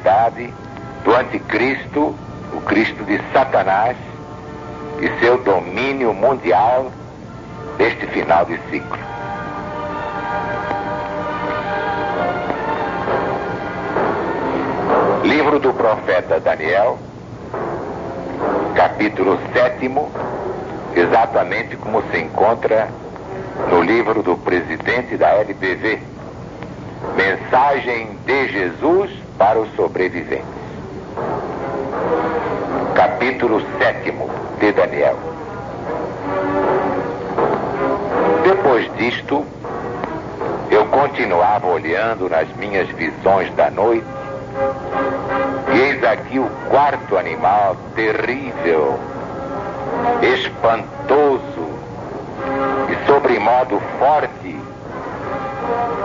autoridade do anticristo, o Cristo de Satanás, e seu domínio mundial neste final de ciclo. Livro do profeta Daniel, capítulo 7º, exatamente como se encontra no livro do presidente da LBV, Mensagem de Jesus para os Sobreviventes. Capítulo 7º de Daniel. Depois disto, eu continuava olhando nas minhas visões da noite, e eis aqui o quarto animal terrível, espantoso e sobremodo forte,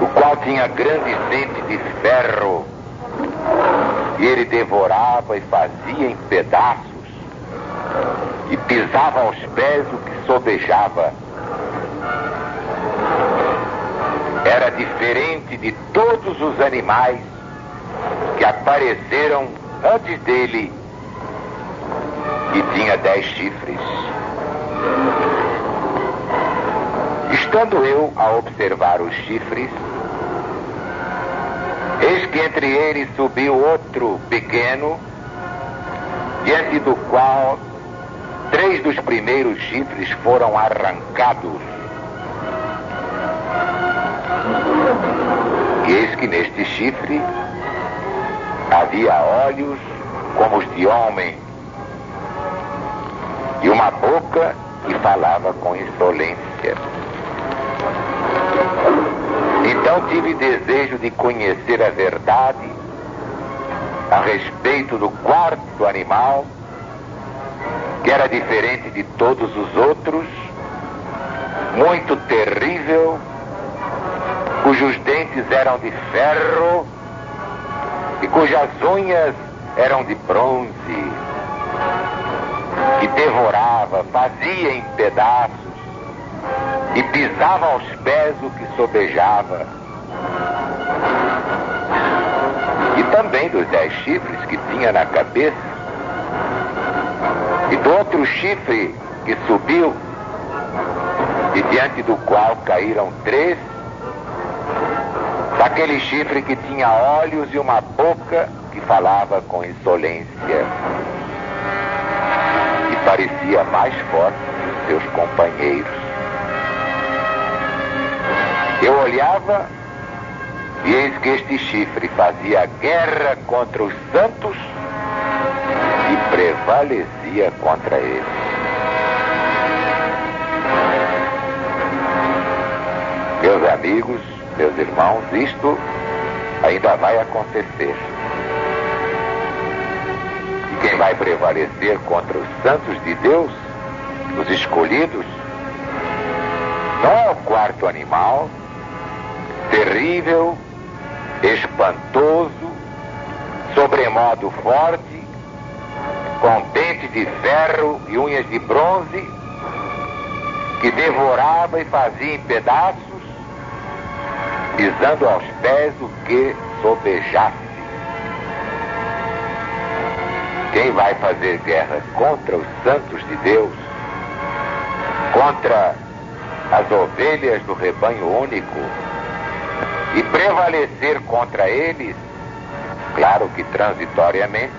o qual tinha grande dente de ferro, e ele devorava e fazia em pedaços, e pisava aos pés o que sobejava. Era diferente de todos os animais que apareceram antes dele, e tinha 10 chifres. Estando eu a observar os chifres, eis que entre eles subiu outro pequeno, diante do qual 3 dos primeiros chifres foram arrancados. E eis que neste chifre havia olhos como os de homem, e uma boca que falava com insolência. Então tive desejo de conhecer a verdade a respeito do quarto animal, que era diferente de todos os outros, muito terrível, cujos dentes eram de ferro e cujas unhas eram de bronze, que devorava, fazia em pedaços e pisava aos pés o que sobejava. E também dos 10 chifres que tinha na cabeça, e do outro chifre que subiu, e diante do qual caíram 3, daquele chifre que tinha olhos e uma boca que falava com insolência, e parecia mais forte que os seus companheiros. Eu olhava, e eis que este chifre fazia guerra contra os santos e prevalecia contra eles. Meus amigos, meus irmãos, isto ainda vai acontecer. E quem vai prevalecer contra os santos de Deus, os escolhidos, não é o quarto animal, terrível, espantoso, sobremodo forte, com dente de ferro e unhas de bronze, que devorava e fazia em pedaços, pisando aos pés o que sobejasse. Quem vai fazer guerra contra os santos de Deus, contra as ovelhas do rebanho único, e prevalecer contra eles, claro que transitoriamente,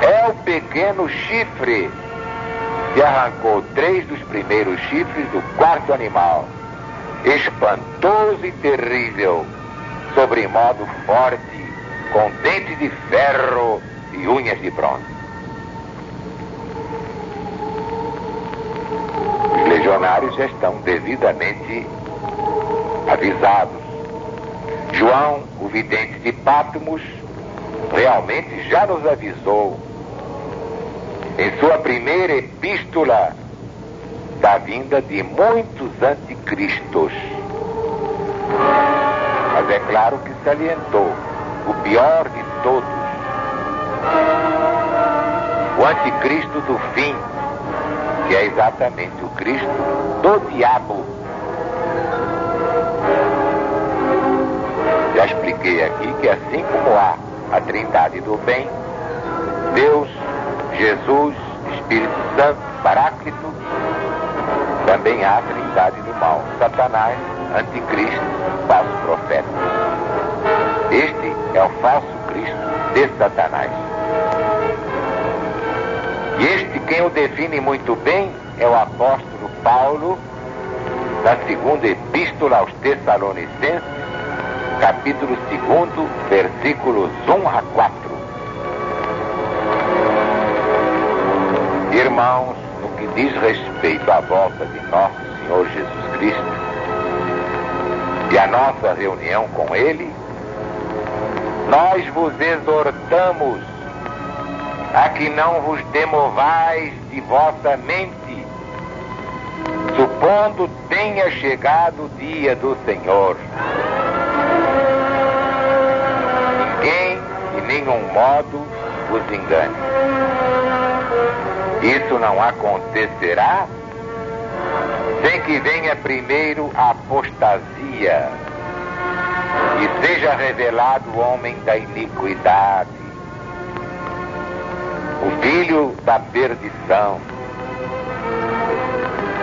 é o pequeno chifre que arrancou 3 dos primeiros chifres do quarto animal, espantoso e terrível, sobremodo forte, com dente de ferro e unhas de bronze. Os legionários já estão devidamente avisados. João, o vidente de Patmos, realmente já nos avisou em sua primeira epístola da vinda de muitos anticristos. Mas é claro que salientou o pior de todos, o anticristo do fim, que é exatamente o Cristo do diabo. Já expliquei aqui que assim como há a Trindade do bem, Deus, Jesus, Espírito Santo, Paráclito. Também há a Trindade do mal, Satanás, Anticristo, falso profeta. Este é o falso Cristo de Satanás. E este, quem o define muito bem, é o apóstolo Paulo, na segunda epístola aos Tessalonicenses, capítulo 2, versículos 1 a 4. Irmãos, no que diz respeito à volta de nosso Senhor Jesus Cristo e a nossa reunião com Ele, nós vos exortamos a que não vos demovais de vossa mente, supondo tenha chegado o dia do Senhor. Ninguém, de nenhum modo, vos engane. Isso não acontecerá sem que venha primeiro a apostasia e seja revelado o homem da iniquidade, o filho da perdição,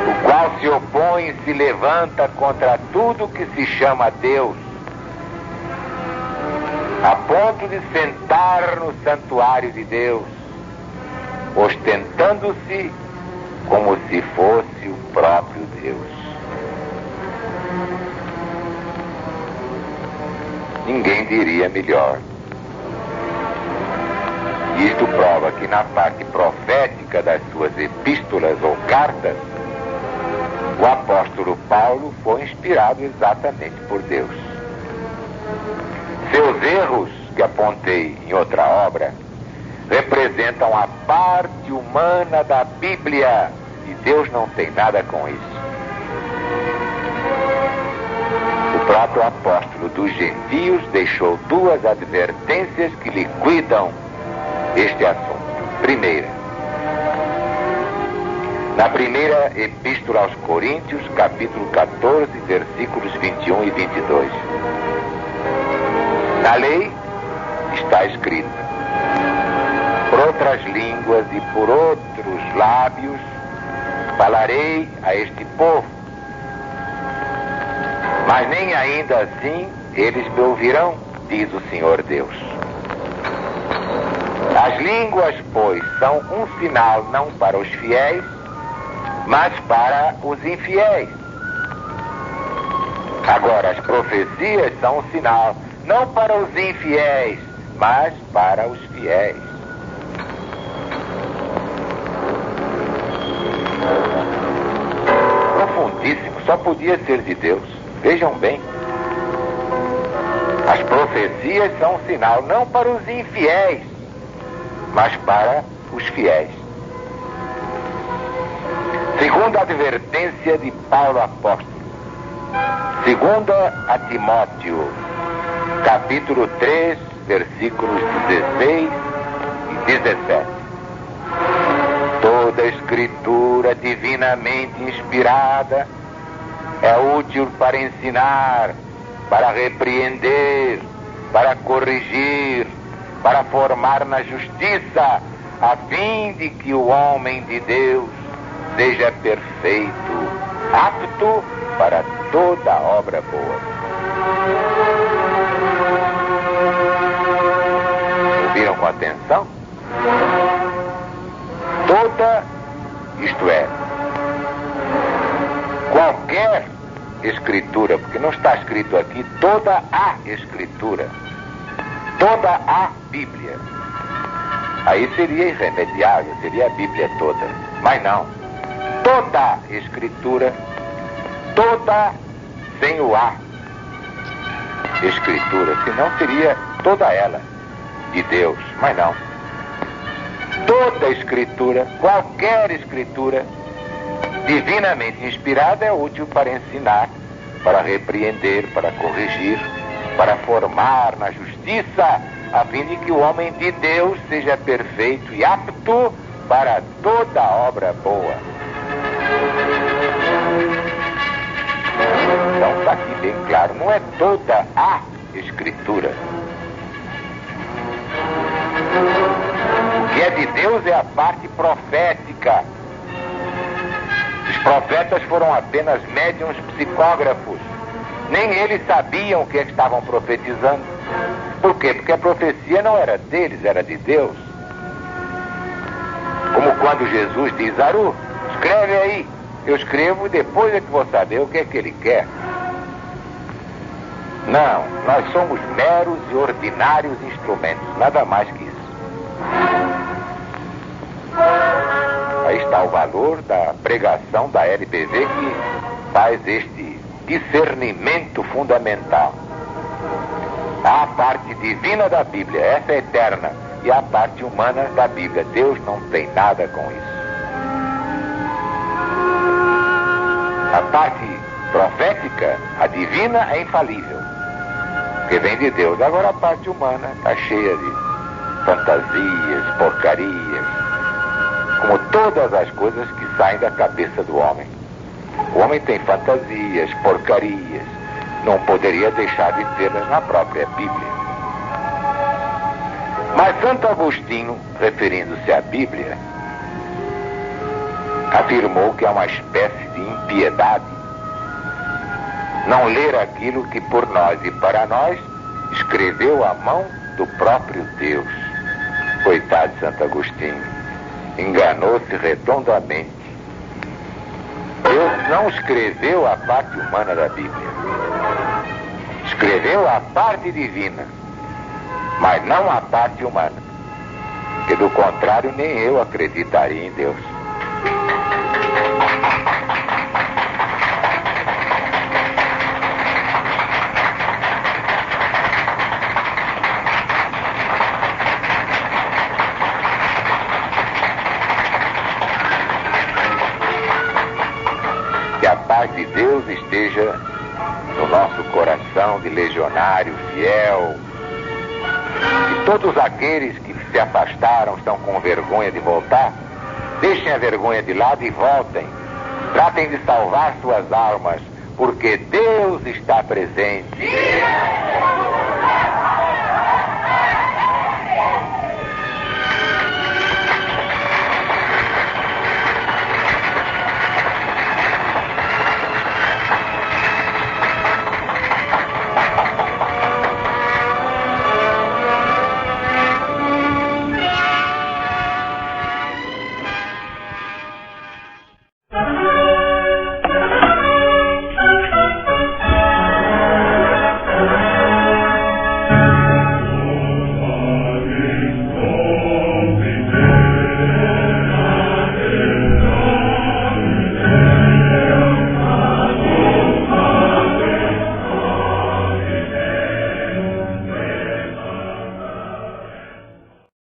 o qual se opõe e se levanta contra tudo que se chama Deus, a ponto de sentar no santuário de Deus, ostentando-se como se fosse o próprio Deus. Ninguém diria melhor. Isto prova que na parte profética das suas epístolas ou cartas, o apóstolo Paulo foi inspirado exatamente por Deus. Seus erros, que apontei em outra obra, representam a parte humana da Bíblia, e Deus não tem nada com isso. O próprio apóstolo dos gentios deixou duas advertências que liquidam este assunto. Primeira, na primeira epístola aos Coríntios, capítulo 14, versículos 21 e 22. Na lei está escrito: por outras línguas e por outros lábios falarei a este povo, mas nem ainda assim eles me ouvirão, diz o Senhor Deus. As línguas, pois, são um sinal não para os fiéis, mas para os infiéis. Agora, as profecias são um sinal não para os infiéis, mas para os fiéis. Profundíssimo, só podia ser de Deus. Vejam bem. As profecias são um sinal não para os infiéis, mas para os fiéis. Segunda advertência de Paulo apóstolo. Segunda a Timóteo, capítulo 3, versículos 16 e 17. Toda escritura divinamente inspirada é útil para ensinar, para repreender, para corrigir, para formar na justiça, a fim de que o homem de Deus seja perfeito, apto para toda obra boa. Ouviram com atenção? Toda, isto é, qualquer escritura, porque não está escrito aqui toda a escritura, toda a Bíblia. Aí seria irremediável, seria a Bíblia toda. Mas não. Toda escritura, toda sem o A escritura, senão seria toda ela de Deus, mas não. Toda escritura, qualquer escritura divinamente inspirada é útil para ensinar, para repreender, para corrigir, para formar na justiça, a fim de que o homem de Deus seja perfeito e apto para toda obra boa. Então está aqui bem claro, não é toda a escritura. O que é de Deus é a parte profética. Os profetas foram apenas médiuns psicógrafos. Nem eles sabiam o que estavam profetizando. Por quê? Porque a profecia não era deles, era de Deus. Como quando Jesus diz: Aru, escreve aí. Eu escrevo e depois é que vou saber o que é que ele quer. Não, nós somos meros e ordinários instrumentos, nada mais que isso. Aí está o valor da pregação da LPV, que faz este discernimento fundamental. Há a parte divina da Bíblia, essa é eterna, e a parte humana da Bíblia. Deus não tem nada com isso. A parte profética, a divina, é infalível, porque vem de Deus. Agora a parte humana está cheia de fantasias, porcarias, como todas as coisas que saem da cabeça do homem. O homem tem fantasias, porcarias, não poderia deixar de tê-las na própria Bíblia. Mas Santo Agostinho, referindo-se à Bíblia, afirmou que é uma espécie de impiedade não ler aquilo que por nós e para nós escreveu a mão do próprio Deus. Coitado de Santo Agostinho, enganou-se redondamente. Deus não escreveu a parte humana da Bíblia, escreveu a parte divina, mas não a parte humana, que do contrário nem eu acreditaria em Deus. Que a paz de Deus esteja no nosso coração de legionário fiel. E todos aqueles que se afastaram, estão com vergonha de voltar, deixem a vergonha de lado e voltem. Tratem de salvar suas almas, porque Deus está presente.